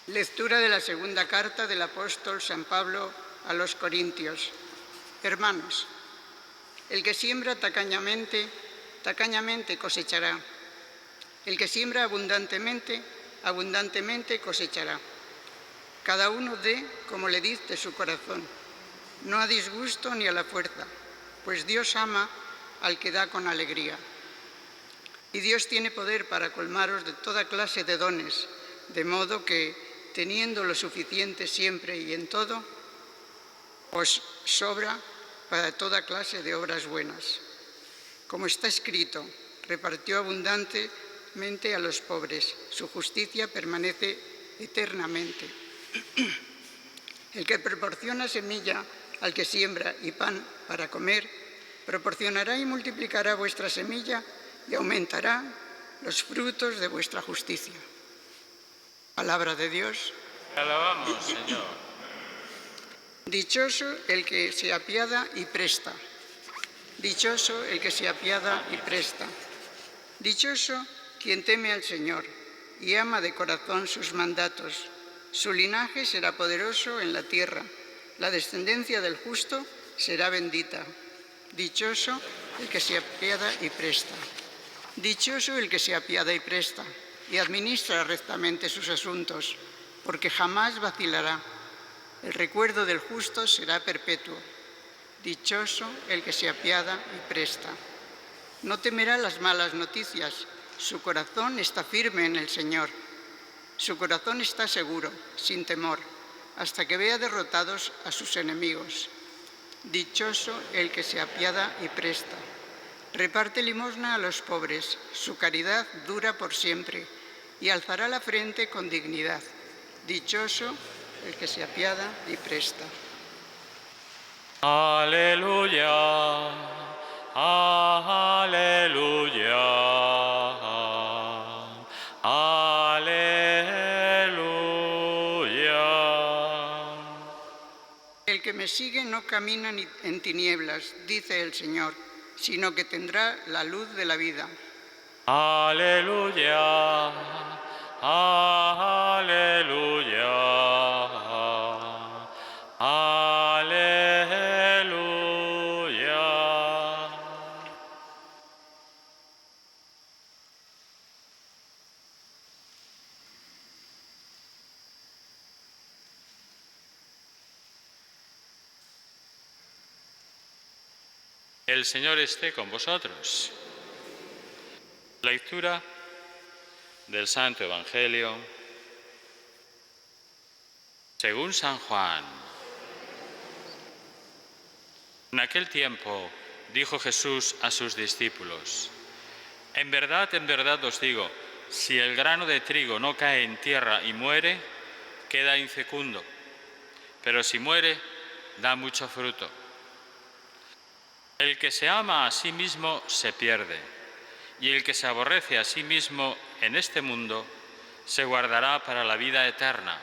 Lectura de la segunda carta del apóstol San Pablo a los Corintios. Hermanos, el que siembra tacañamente, tacañamente cosechará. El que siembra abundantemente, abundantemente cosechará. Cada uno dé como le dicte su corazón, no a disgusto ni a la fuerza, pues Dios ama al que da con alegría. Y Dios tiene poder para colmaros de toda clase de dones, de modo que, teniendo lo suficiente siempre y en todo, os sobra para toda clase de obras buenas. Como está escrito, repartió abundantemente a los pobres, su justicia permanece eternamente. El que proporciona semilla al que siembra y pan para comer, proporcionará y multiplicará vuestra semilla y aumentará los frutos de vuestra justicia. Palabra de Dios. Te alabamos, Señor. Dichoso el que se apiada y presta. Dichoso el que se apiada y presta. Dichoso quien teme al Señor y ama de corazón sus mandatos. Su linaje será poderoso en la tierra. La descendencia del justo será bendita. Dichoso el que se apiada y presta. Dichoso el que se apiada y presta y administra rectamente sus asuntos, porque jamás vacilará. El recuerdo del justo será perpetuo. Dichoso el que se apiada y presta. No temerá las malas noticias. Su corazón está firme en el Señor. Su corazón está seguro, sin temor, hasta que vea derrotados a sus enemigos. Dichoso el que se apiada y presta. Reparte limosna a los pobres. Su caridad dura por siempre y alzará la frente con dignidad. Dichoso el que se apiada y presta. Aleluya, aleluya, aleluya. El que me sigue no camina en tinieblas, dice el Señor, sino que tendrá la luz de la vida. Aleluya, aleluya, aleluya. El Señor esté con vosotros. Lectura del Santo Evangelio según San Juan. En aquel tiempo dijo Jesús a sus discípulos: en verdad os digo, si el grano de trigo no cae en tierra y muere, queda infecundo, pero si muere, da mucho fruto. El que se ama a sí mismo se pierde, y el que se aborrece a sí mismo en este mundo se guardará para la vida eterna.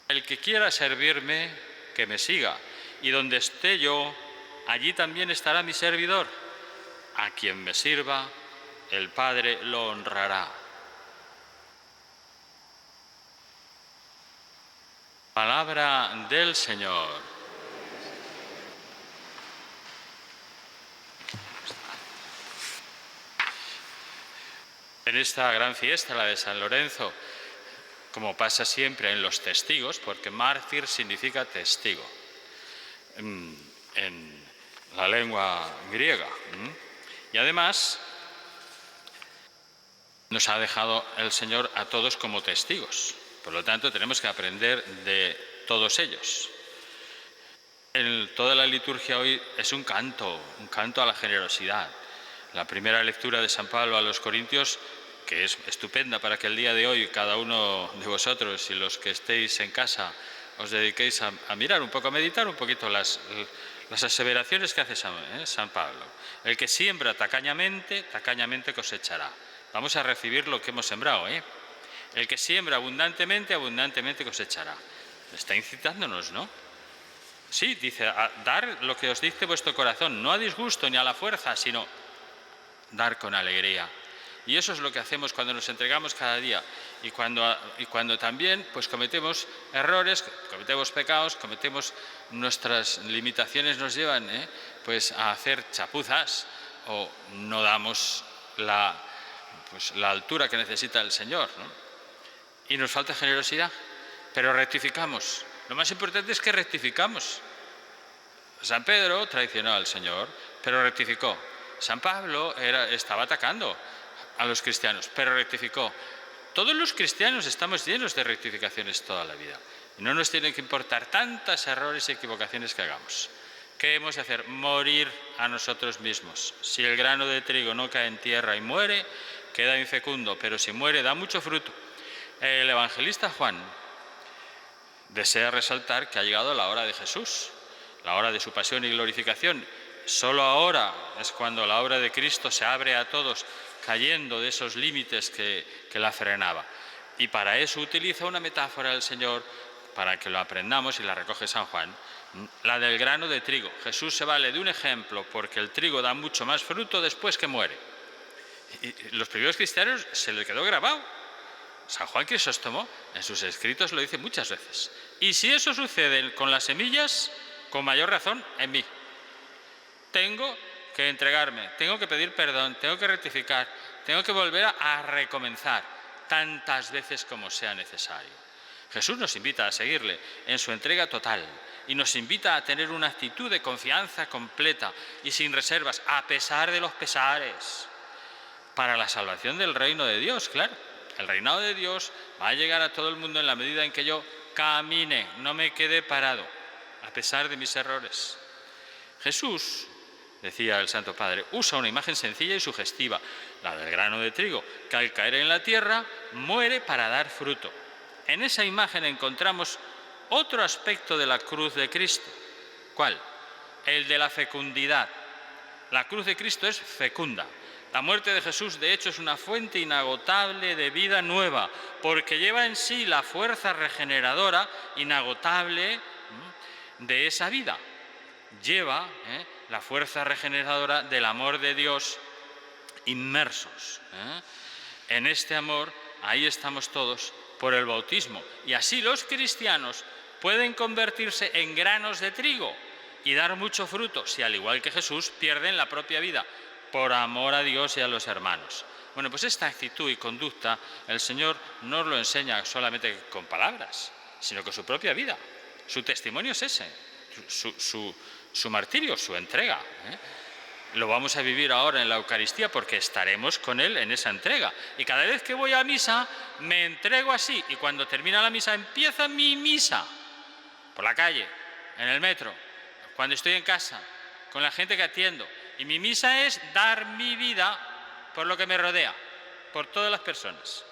El que quiera servirme, que me siga, y donde esté yo, allí también estará mi servidor. A quien me sirva, el Padre lo honrará. Palabra del Señor. En esta gran fiesta, la de San Lorenzo, como pasa siempre en los testigos, porque mártir significa testigo en la lengua griega. Y además nos ha dejado el Señor a todos como testigos. Por lo tanto, tenemos que aprender de todos ellos. Toda la liturgia hoy es un canto a la generosidad. La primera lectura de San Pablo a los Corintios, que es estupenda para que el día de hoy cada uno de vosotros y los que estéis en casa os dediquéis a mirar un poco, a meditar un poquito las aseveraciones que hace San Pablo. El que siembra tacañamente, tacañamente cosechará. Vamos a recibir lo que hemos sembrado, El que siembra abundantemente, abundantemente cosechará. Está incitándonos, ¿no? Sí, dice, a dar lo que os dicte vuestro corazón, no a disgusto ni a la fuerza, sino dar con alegría. Y eso es lo que hacemos cuando nos entregamos cada día. y cuando también pues cometemos errores, cometemos pecados, nuestras limitaciones nos llevan pues a hacer chapuzas o no damos la altura que necesita el Señor, ¿no? Y nos falta generosidad, pero rectificamos. Lo más importante es que rectificamos. San Pedro traicionó al Señor, pero rectificó. San Pablo estaba atacando a los cristianos, pero rectificó. Todos los cristianos estamos llenos de rectificaciones toda la vida. Y no nos tienen que importar tantos errores y equivocaciones que hagamos. ¿Qué hemos de hacer? Morir a nosotros mismos. Si el grano de trigo no cae en tierra y muere, queda infecundo, pero si muere da mucho fruto. El evangelista Juan desea resaltar que ha llegado la hora de Jesús, la hora de su pasión y glorificación. Solo ahora es cuando la obra de Cristo se abre a todos, cayendo de esos límites que la frenaba. Y para eso utiliza una metáfora del Señor, para que lo aprendamos, y la recoge San Juan, la del grano de trigo. Jesús se vale de un ejemplo porque el trigo da mucho más fruto después que muere. Y los primeros cristianos se le quedó grabado. San Juan Crisóstomo en sus escritos lo dice muchas veces. Y si eso sucede con las semillas, con mayor razón en mí. Tengo que entregarme, tengo que pedir perdón, tengo que rectificar, tengo que volver a recomenzar tantas veces como sea necesario. Jesús nos invita a seguirle en su entrega total y nos invita a tener una actitud de confianza completa y sin reservas, a pesar de los pesares, para la salvación del reino de Dios, claro. El reinado de Dios va a llegar a todo el mundo en la medida en que yo camine, no me quede parado, a pesar de mis errores. Jesús, decía el Santo Padre, usa una imagen sencilla y sugestiva, la del grano de trigo, que al caer en la tierra muere para dar fruto. En esa imagen encontramos otro aspecto de la cruz de Cristo. ¿Cuál? El de la fecundidad. La cruz de Cristo es fecunda. La muerte de Jesús, de hecho, es una fuente inagotable de vida nueva, porque lleva en sí la fuerza regeneradora inagotable de esa vida. Lleva la fuerza regeneradora del amor de Dios inmersos. En este amor, ahí estamos todos por el bautismo. Y así los cristianos pueden convertirse en granos de trigo y dar mucho fruto, si al igual que Jesús pierden la propia vida por amor a Dios y a los hermanos. Bueno, pues esta actitud y conducta el Señor no lo enseña solamente con palabras, sino con su propia vida. Su testimonio es ese, su martirio, su entrega. Lo vamos a vivir ahora en la Eucaristía porque estaremos con Él en esa entrega. Y cada vez que voy a misa me entrego así, y cuando termina la misa empieza mi misa, por la calle, en el metro, cuando estoy en casa, con la gente que atiendo. Y mi misa es dar mi vida por lo que me rodea, por todas las personas.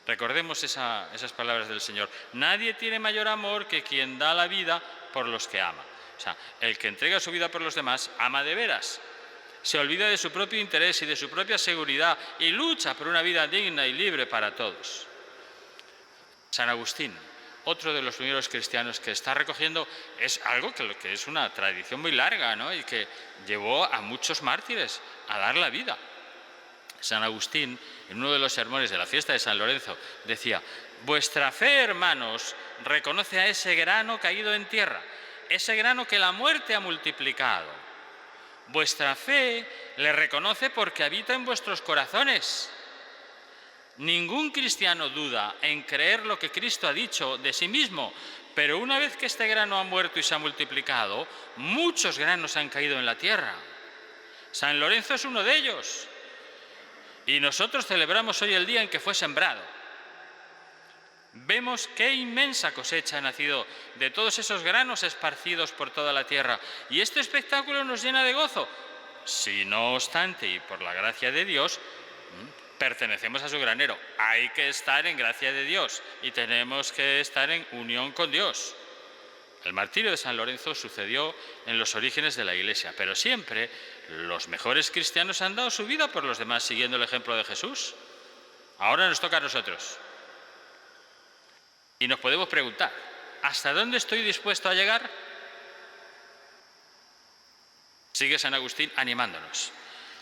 Recordemos esas palabras del Señor. Nadie tiene mayor amor que quien da la vida por los que ama. O sea, el que entrega su vida por los demás ama de veras. Se olvida de su propio interés y de su propia seguridad y lucha por una vida digna y libre para todos. San Agustín, otro de los primeros cristianos que está recogiendo, es algo que es una tradición muy larga, ¿no? Y que llevó a muchos mártires a dar la vida. San Agustín, en uno de los sermones de la fiesta de San Lorenzo, decía: vuestra fe, hermanos, reconoce a ese grano caído en tierra, ese grano que la muerte ha multiplicado. Vuestra fe le reconoce porque habita en vuestros corazones. Ningún cristiano duda en creer lo que Cristo ha dicho de sí mismo, pero una vez que este grano ha muerto y se ha multiplicado, muchos granos han caído en la tierra. San Lorenzo es uno de ellos. Y nosotros celebramos hoy el día en que fue sembrado. Vemos qué inmensa cosecha ha nacido de todos esos granos esparcidos por toda la tierra. Y este espectáculo nos llena de gozo. Si no obstante, y por la gracia de Dios, pertenecemos a su granero. Hay que estar en gracia de Dios y tenemos que estar en unión con Dios. El martirio de San Lorenzo sucedió en los orígenes de la Iglesia, pero siempre los mejores cristianos han dado su vida por los demás siguiendo el ejemplo de Jesús. Ahora nos toca a nosotros. Y nos podemos preguntar, ¿hasta dónde estoy dispuesto a llegar? Sigue San Agustín animándonos.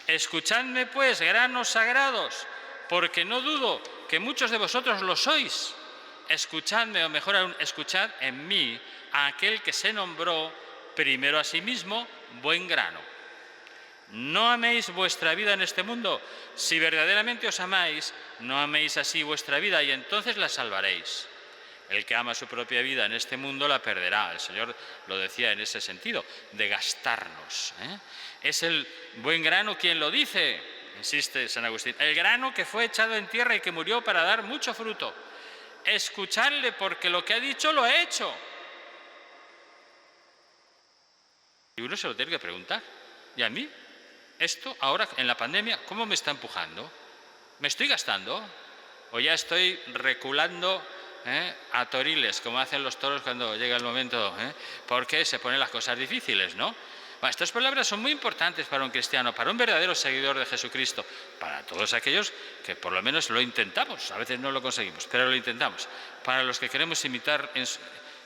Escuchadme pues, granos sagrados, porque no dudo que muchos de vosotros lo sois. Escuchadme, o mejor aún, escuchad en mí a aquel que se nombró primero a sí mismo buen grano. No améis vuestra vida en este mundo. Si verdaderamente os amáis, no améis así vuestra vida y entonces la salvaréis. El que ama su propia vida en este mundo la perderá. El Señor lo decía en ese sentido, de gastarnos. Es el buen grano quien lo dice, insiste San Agustín. El grano que fue echado en tierra y que murió para dar mucho fruto. Escuchadle porque lo que ha dicho lo ha hecho. Y uno se lo tiene que preguntar. ¿Y a mí? Esto ahora en la pandemia, ¿cómo me está empujando? ¿Me estoy gastando? ¿O ya estoy reculando a toriles, como hacen los toros cuando llega el momento? Porque se ponen las cosas difíciles, ¿no? Bueno, estas palabras son muy importantes para un cristiano, para un verdadero seguidor de Jesucristo, para todos aquellos que por lo menos lo intentamos, a veces no lo conseguimos, pero lo intentamos, para los que queremos imitar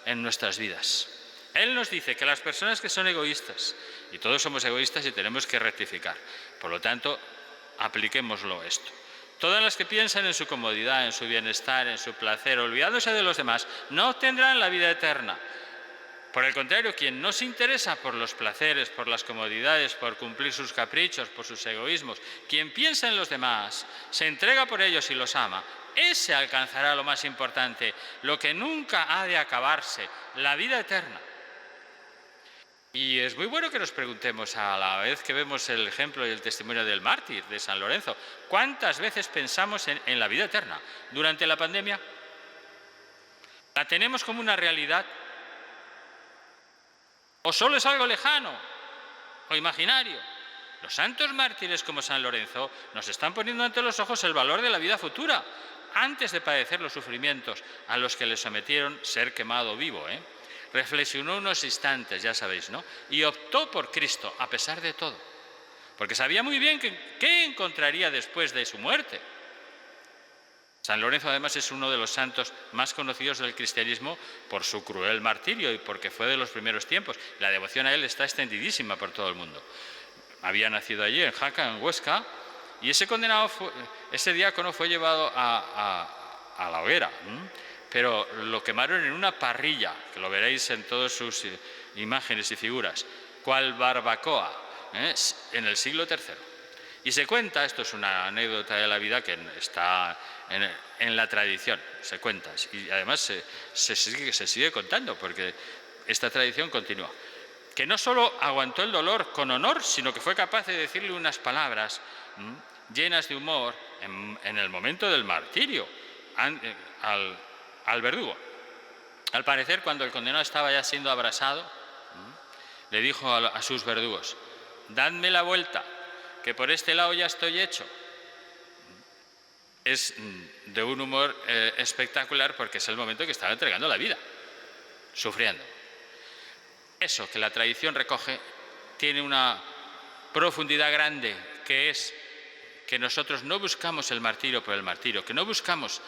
en nuestras vidas. Él nos dice que las personas que son egoístas, y todos somos egoístas y tenemos que rectificar, por lo tanto, apliquémoslo esto. Todas las que piensan en su comodidad, en su bienestar, en su placer, olvidándose de los demás, no obtendrán la vida eterna. Por el contrario, quien no se interesa por los placeres, por las comodidades, por cumplir sus caprichos, por sus egoísmos, quien piensa en los demás, se entrega por ellos y los ama, ese alcanzará lo más importante, lo que nunca ha de acabarse, la vida eterna. Y es muy bueno que nos preguntemos, a la vez que vemos el ejemplo y el testimonio del mártir, de San Lorenzo, ¿cuántas veces pensamos en la vida eterna? Durante la pandemia, ¿la tenemos como una realidad? ¿O solo es algo lejano o imaginario? Los santos mártires como San Lorenzo nos están poniendo ante los ojos el valor de la vida futura, antes de padecer los sufrimientos a los que le sometieron ser quemado vivo. Reflexionó unos instantes, ya sabéis, ¿no? Y optó por Cristo, a pesar de todo, porque sabía muy bien qué encontraría después de su muerte. San Lorenzo además es uno de los santos más conocidos del cristianismo por su cruel martirio y porque fue de los primeros tiempos. La devoción a él está extendidísima por todo el mundo. Había nacido allí, en Jaca, en Huesca, y ese diácono fue llevado a la hoguera, pero lo quemaron en una parrilla, que lo veréis en todas sus imágenes y figuras, cual barbacoa, en el siglo III. Y se cuenta, esto es una anécdota de la vida que está en la tradición, se cuenta, y además se sigue contando, porque esta tradición continúa, que no solo aguantó el dolor con honor, sino que fue capaz de decirle unas palabras llenas de humor en el momento del martirio al verdugo. Al parecer, cuando el condenado estaba ya siendo abrasado, le dijo a sus verdugos: dadme la vuelta, que por este lado ya estoy hecho. Es de un humor espectacular, porque es el momento que estaba entregando la vida, sufriendo. Eso que la tradición recoge tiene una profundidad grande, que es que nosotros no buscamos el martirio por el martirio, que no buscamos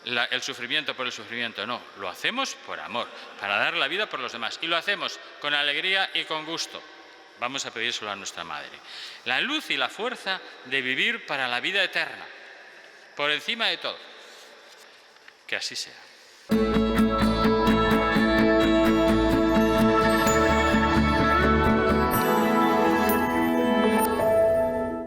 el sufrimiento por el sufrimiento, no, lo hacemos por amor, para dar la vida por los demás, y lo hacemos con alegría y con gusto. Vamos a pedírselo a nuestra Madre. La luz y la fuerza de vivir para la vida eterna, por encima de todo. Que así sea.